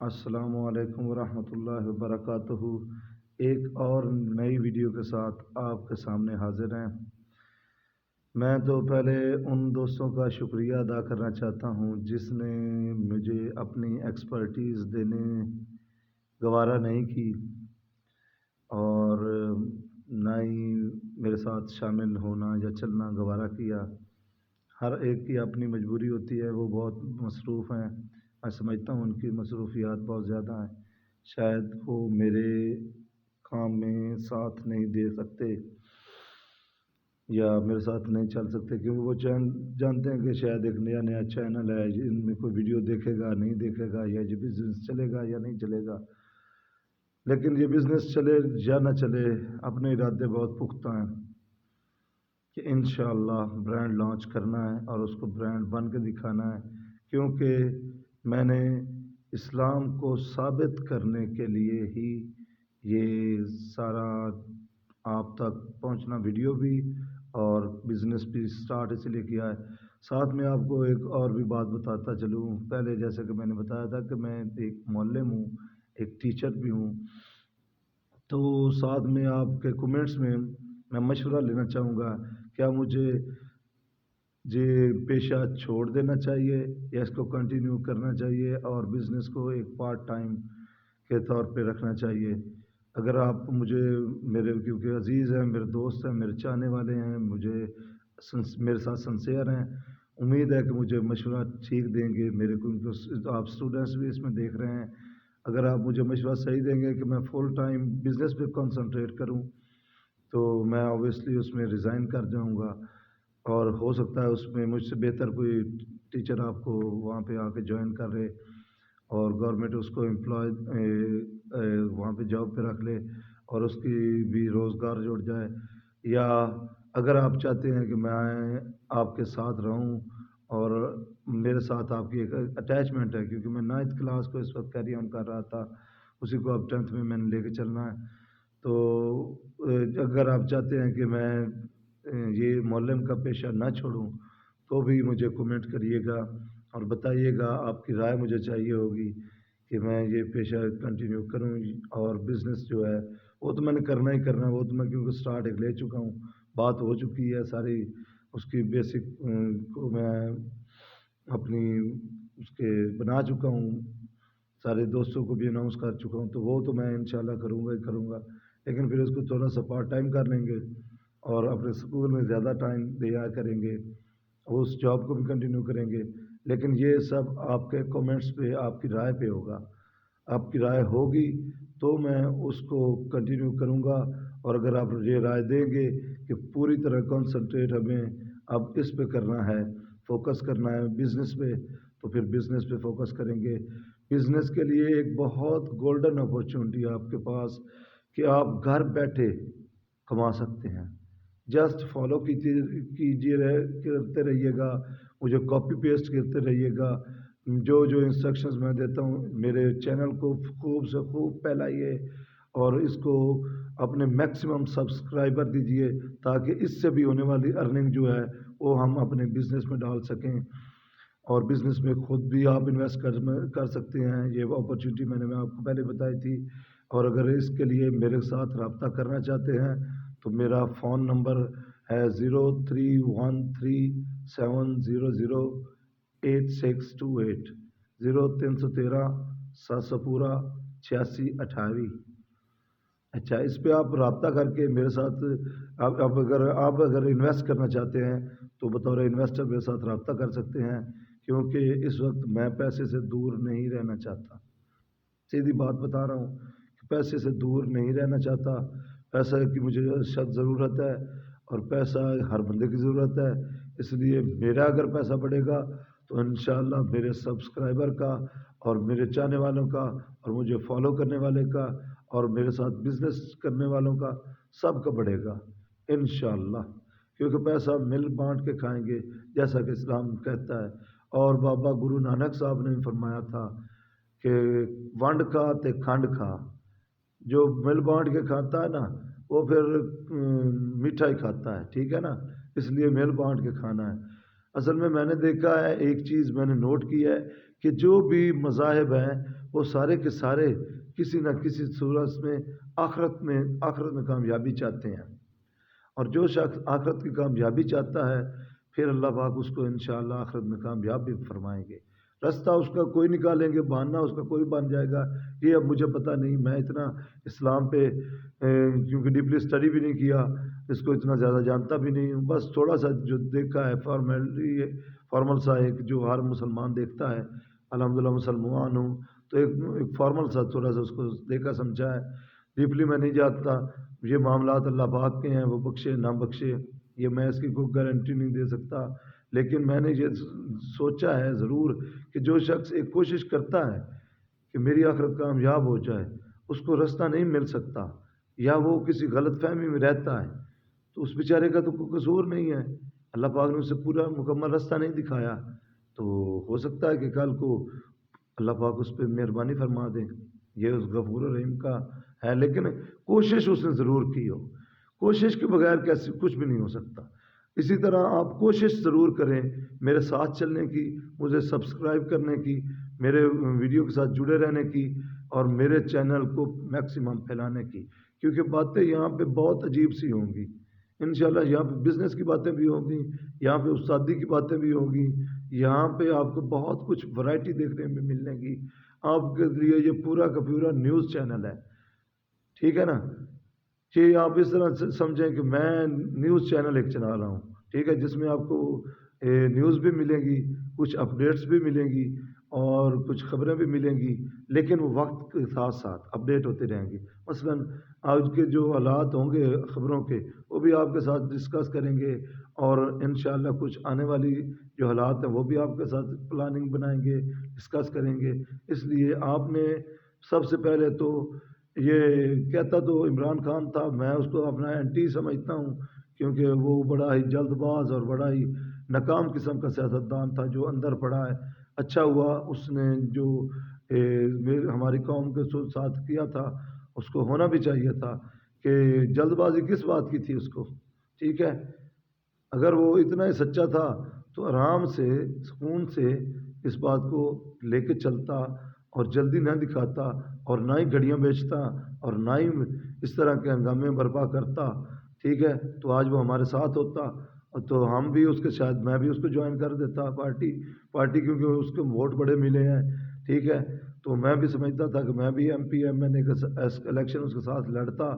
السلام علیکم ورحمۃ اللہ وبرکاتہ۔ ایک اور نئی ویڈیو کے ساتھ آپ کے سامنے حاضر ہیں۔ میں تو پہلے ان دوستوں کا شکریہ ادا کرنا چاہتا ہوں جس نے مجھے اپنی ایکسپرٹیز دینے گوارا نہیں کی اور نہ ہی میرے ساتھ شامل ہونا یا چلنا گوارا کیا۔ ہر ایک کی اپنی مجبوری ہوتی ہے، وہ بہت مصروف ہیں، میں سمجھتا ہوں ان کی مصروفیات بہت زیادہ ہیں، شاید وہ میرے کام میں ساتھ نہیں دے سکتے یا میرے ساتھ نہیں چل سکتے، کیونکہ وہ جانتے ہیں کہ شاید ایک نیا چینل ہے، ان میں کوئی ویڈیو دیکھے گا نہیں دیکھے گا، یا یہ بزنس چلے گا یا نہیں چلے گا۔ لیکن یہ بزنس چلے یا نہ چلے، اپنے ارادے بہت پختہ ہیں کہ انشاءاللہ برانڈ لانچ کرنا ہے اور اس کو برانڈ بن کے دکھانا ہے، کیونکہ میں نے اسلام کو ثابت کرنے کے لیے ہی یہ سارا آپ تک پہنچنا ویڈیو بھی اور بزنس بھی سٹارٹ اس لیے کیا ہے۔ ساتھ میں آپ کو ایک اور بھی بات بتاتا چلوں، پہلے جیسے کہ میں نے بتایا تھا کہ میں ایک معلم ہوں، ایک ٹیچر بھی ہوں، تو ساتھ میں آپ کے کمنٹس میں میں مشورہ لینا چاہوں گا، کیا مجھے یہ پیشہ چھوڑ دینا چاہیے یا اس کو کنٹینیو کرنا چاہیے اور بزنس کو ایک پارٹ ٹائم کے طور پہ رکھنا چاہیے؟ اگر آپ مجھے میرے کیونکہ عزیز ہیں، میرے دوست ہیں، میرے چاہنے والے ہیں، میرے ساتھ سنسیئر ہیں، امید ہے کہ مجھے مشورہ ٹھیک دیں گے میرے کو، آپ اسٹوڈنٹس بھی اس میں دیکھ رہے ہیں، اگر آپ مجھے مشورہ صحیح دیں گے کہ میں فل ٹائم بزنس پہ کنسنٹریٹ کروں تو میں اوبیسلی اس میں ریزائن کر جاؤں گا، اور ہو سکتا ہے اس میں مجھ سے بہتر کوئی ٹیچر آپ کو وہاں پہ آ کے جوائن کر رہے اور گورنمنٹ اس کو وہاں پہ جاب پہ رکھ لے اور اس کی بھی روزگار جڑ جائے، یا اگر آپ چاہتے ہیں کہ میں آپ کے ساتھ رہوں اور میرے ساتھ آپ کی ایک اٹیچمنٹ ہے، کیونکہ میں 9th کلاس کو اس وقت کیری آن کر رہا تھا، اسی کو اب 10th میں نے لے کے چلنا ہے، تو اگر آپ چاہتے ہیں کہ میں یہ معلم کا پیشہ نہ چھوڑوں تو بھی مجھے کمنٹ کریے گا اور بتائیے گا، آپ کی رائے مجھے چاہیے ہوگی کہ میں یہ پیشہ کنٹینیو کروں، اور بزنس جو ہے وہ تو میں نے کرنا ہی کرنا ہے، وہ تو میں کیونکہ سٹارٹ ایک لے چکا ہوں، بات ہو چکی ہے ساری، اس کی بیسک کو میں اپنی اس کے بنا چکا ہوں، سارے دوستوں کو بھی اناؤنس کر چکا ہوں، تو وہ تو میں انشاءاللہ کروں گا ہی کروں گا، لیکن پھر اس کو تھوڑا سا پارٹ ٹائم کر لیں گے اور اپنے اسکول میں زیادہ ٹائم دیا کریں گے، اس جاب کو بھی کنٹینیو کریں گے، لیکن یہ سب آپ کے کومنٹس پہ، آپ کی رائے پہ ہوگا، آپ کی رائے ہوگی تو میں اس کو کنٹینیو کروں گا، اور اگر آپ یہ رائے دیں گے کہ پوری طرح کنسنٹریٹ ہمیں اب اس پہ کرنا ہے، فوکس کرنا ہے بزنس پہ، تو پھر بزنس پہ فوکس کریں گے۔ بزنس کے لیے ایک بہت گولڈن اپارچونٹی ہے آپ کے پاس کہ آپ گھر بیٹھے کما سکتے ہیں، جسٹ فالو کرتے رہیے گا، مجھے کاپی پیسٹ کرتے رہیے گا، جو انسٹرکشنز میں دیتا ہوں میرے چینل کو خوب سے خوب پھیلائیے اور اس کو اپنے میکسیمم سبسکرائبر دیجیے تاکہ اس سے بھی ہونے والی ارننگ جو ہے وہ ہم اپنے بزنس میں ڈال سکیں، اور بزنس میں خود بھی آپ انویسٹ کر سکتے ہیں، یہ اپرچونٹی میں آپ کو پہلے بتائی تھی، اور اگر اس کے لیے میرے ساتھ رابطہ کرنا چاہتے ہیں تو میرا فون نمبر ہے 0313700868 0313 اچھا، اس پہ آپ رابطہ کر کے میرے ساتھ آپ اگر انویسٹ کرنا چاہتے ہیں تو بطور انویسٹر میرے ساتھ رابطہ کر سکتے ہیں، کیونکہ اس وقت میں پیسے سے دور نہیں رہنا چاہتا، سیدھی بات بتا رہا ہوں کہ پیسے سے دور نہیں رہنا چاہتا، پیسہ کی مجھے شد ضرورت ہے اور پیسہ ہر بندے کی ضرورت ہے، اس لیے میرا اگر پیسہ بڑھے گا تو انشاءاللہ میرے سبسکرائبر کا اور میرے چاہنے والوں کا اور مجھے فالو کرنے والے کا اور میرے ساتھ بزنس کرنے والوں کا سب کا بڑھے گا انشاءاللہ، کیونکہ پیسہ مل بانٹ کے کھائیں گے جیسا کہ اسلام کہتا ہے، اور بابا گرو نانک صاحب نے فرمایا تھا کہ ونڈ کھا تے کھنڈ کھا، جو مل بانٹ کے کھاتا ہے نا وہ پھر میٹھا ہی کھاتا ہے، ٹھیک ہے نا، اس لیے مل بانٹ کے کھانا ہے۔ اصل میں نے دیکھا ہے، ایک چیز میں نے نوٹ کی ہے کہ جو بھی مذاہب ہیں وہ سارے کے سارے کسی نہ کسی صورت میں آخرت میں کامیابی چاہتے ہیں، اور جو شخص آخرت کی کامیابی چاہتا ہے پھر اللہ پاک اس کو انشاءاللہ آخرت میں کامیاب بھی فرمائیں گے۔ راستہ اس کا کوئی نکالیں گے، بہانہ اس کا کوئی بن جائے گا، یہ اب مجھے پتہ نہیں، میں اتنا اسلام پہ کیونکہ ڈیپلی اسٹڈی بھی نہیں کیا، اس کو اتنا زیادہ جانتا بھی نہیں ہوں، بس تھوڑا سا جو دیکھا ہے فارمل سا ایک جو ہر مسلمان دیکھتا ہے، الحمدللہ مسلمان ہوں تو ایک فارمل سا تھوڑا سا اس کو دیکھا سمجھا ہے، ڈیپلی میں نہیں جانتا۔ یہ معاملات اللہ پاک کے ہیں، وہ بخشے نہ بخشے، یہ میں اس کی کوئی گارنٹی نہیں دے سکتا، لیکن میں نے یہ سوچا ہے ضرور کہ جو شخص ایک کوشش کرتا ہے کہ میری آخرت کامیاب ہو جائے، اس کو راستہ نہیں مل سکتا یا وہ کسی غلط فہمی میں رہتا ہے تو اس بیچارے کا تو کوئی قصور نہیں ہے، اللہ پاک نے اسے پورا مکمل راستہ نہیں دکھایا، تو ہو سکتا ہے کہ کل کو اللہ پاک اس پہ مہربانی فرما دیں، یہ اس غفور الرحیم کا ہے، لیکن کوشش اس نے ضرور کی ہو، کوشش کے بغیر کیسے کچھ بھی نہیں ہو سکتا۔ اسی طرح آپ کوشش ضرور کریں میرے ساتھ چلنے کی، مجھے سبسکرائب کرنے کی، میرے ویڈیو کے ساتھ جڑے رہنے کی اور میرے چینل کو میکسیمم پھیلانے کی، کیونکہ باتیں یہاں پہ بہت عجیب سی ہوں گی انشاءاللہ، یہاں پہ بزنس کی باتیں بھی ہوں گی، یہاں پہ استادی کی باتیں بھی ہوں گی، یہاں پہ آپ کو بہت کچھ ورائٹی دیکھنے میں ملنے گی، آپ کے لیے یہ پورا کا پورا نیوز چینل ہے، ٹھیک ہے نا، کہ آپ اس طرح سے سمجھیں کہ میں نیوز چینل ایک چلا رہا ہوں، ٹھیک ہے، جس میں آپ کو نیوز بھی ملے گی، کچھ اپڈیٹس بھی ملیں گی اور کچھ خبریں بھی ملیں گی، لیکن وہ وقت کے ساتھ ساتھ اپڈیٹ ہوتے رہیں گی۔ مثلا آج کے جو حالات ہوں گے خبروں کے وہ بھی آپ کے ساتھ ڈسکس کریں گے، اور انشاءاللہ کچھ آنے والی جو حالات ہیں وہ بھی آپ کے ساتھ پلاننگ بنائیں گے، ڈسکس کریں گے۔ اس لیے آپ نے سب سے پہلے تو یہ کہتا تو عمران خان تھا، میں اس کو اپنا اینٹی سمجھتا ہوں، کیونکہ وہ بڑا ہی جلد باز اور بڑا ہی ناکام قسم کا سیاستدان تھا جو اندر پڑا ہے۔ اچھا ہوا اس نے جو ہماری قوم کے ساتھ کیا تھا، اس کو ہونا بھی چاہیے تھا کہ جلد بازی کس بات کی تھی اس کو، ٹھیک ہے، اگر وہ اتنا ہی سچا تھا تو آرام سے سکون سے اس بات کو لے کے چلتا اور جلدی نہ دکھاتا اور نہ ہی گھڑیاں بیچتا اور نہ ہی اس طرح کے ہنگامے برپا کرتا، ٹھیک ہے، تو آج وہ ہمارے ساتھ ہوتا، تو ہم بھی اس کے شاید میں بھی اس کو جوائن کر دیتا پارٹی کیونکہ اس کو ووٹ بڑے ملے ہیں، ٹھیک ہے، تو میں بھی سمجھتا تھا کہ میں بھی ایم پی ایم این اے کا الیکشن اس کے ساتھ لڑتا،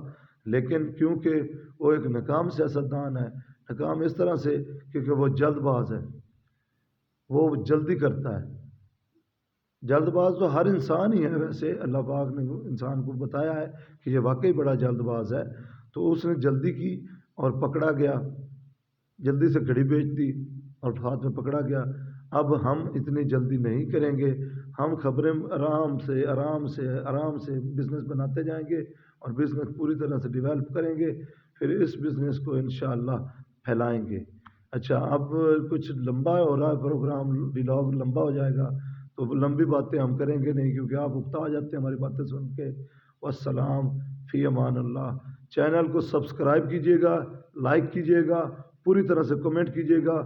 لیکن کیونکہ وہ ایک ناکام سیاستدان ہے، ناکام اس طرح سے کیونکہ وہ جلد باز ہے، وہ جلدی کرتا ہے، جلد باز تو ہر انسان ہی ہے، ویسے اللہ پاک نے انسان کو بتایا ہے کہ یہ واقعی بڑا جلد باز ہے، تو اس نے جلدی کی اور پکڑا گیا، جلدی سے گھڑی بیچ دی اور ہاتھ میں پکڑا گیا۔ اب ہم اتنی جلدی نہیں کریں گے، ہم خبریں آرام سے بزنس بناتے جائیں گے اور بزنس پوری طرح سے ڈیولپ کریں گے، پھر اس بزنس کو انشاءاللہ پھیلائیں گے۔ اچھا، اب کچھ لمبا ہو رہا ہے پروگرام، ولاگ لمبا ہو جائے گا تو لمبی باتیں ہم کریں گے نہیں، کیونکہ آپ اکتا جاتے ہیں ہماری باتیں سن کے۔ والسلام فی امان اللہ۔ چینل کو سبسکرائب کیجیے گا، لائک کیجیے گا، پوری طرح سے کمنٹ کیجیے گا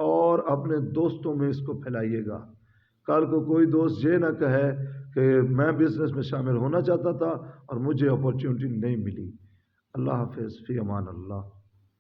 اور اپنے دوستوں میں اس کو پھیلائیے گا۔ کل کو کوئی دوست یہ نہ کہے کہ میں بزنس میں شامل ہونا چاہتا تھا اور مجھے اپورچونٹی نہیں ملی۔ اللہ حافظ، فی امان اللہ۔